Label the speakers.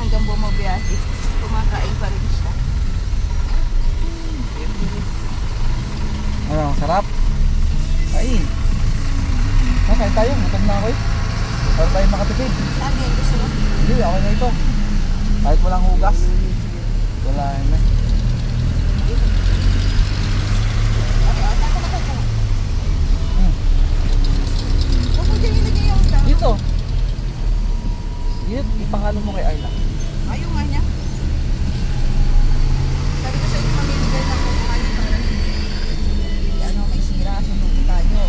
Speaker 1: hanggang bumabiyahe. Kumakain pa rin siya.
Speaker 2: Ano, sarap. Kain. Kain tayo, gutom na ako eh. Para tayo makatipid.
Speaker 1: Sabi, gusto mo?
Speaker 2: Hindi, ako na ito. Kahit walang hugas. Wala na.
Speaker 1: Huwag mo dyan ilagay yung dami.
Speaker 2: Dito. Dito, ipangalo mo kay Ayla.
Speaker 1: Ayaw nga niya. Sabi ko sa inyo, mamimigay na ako kung ano para hindi ano, may sira, sunugo tayo.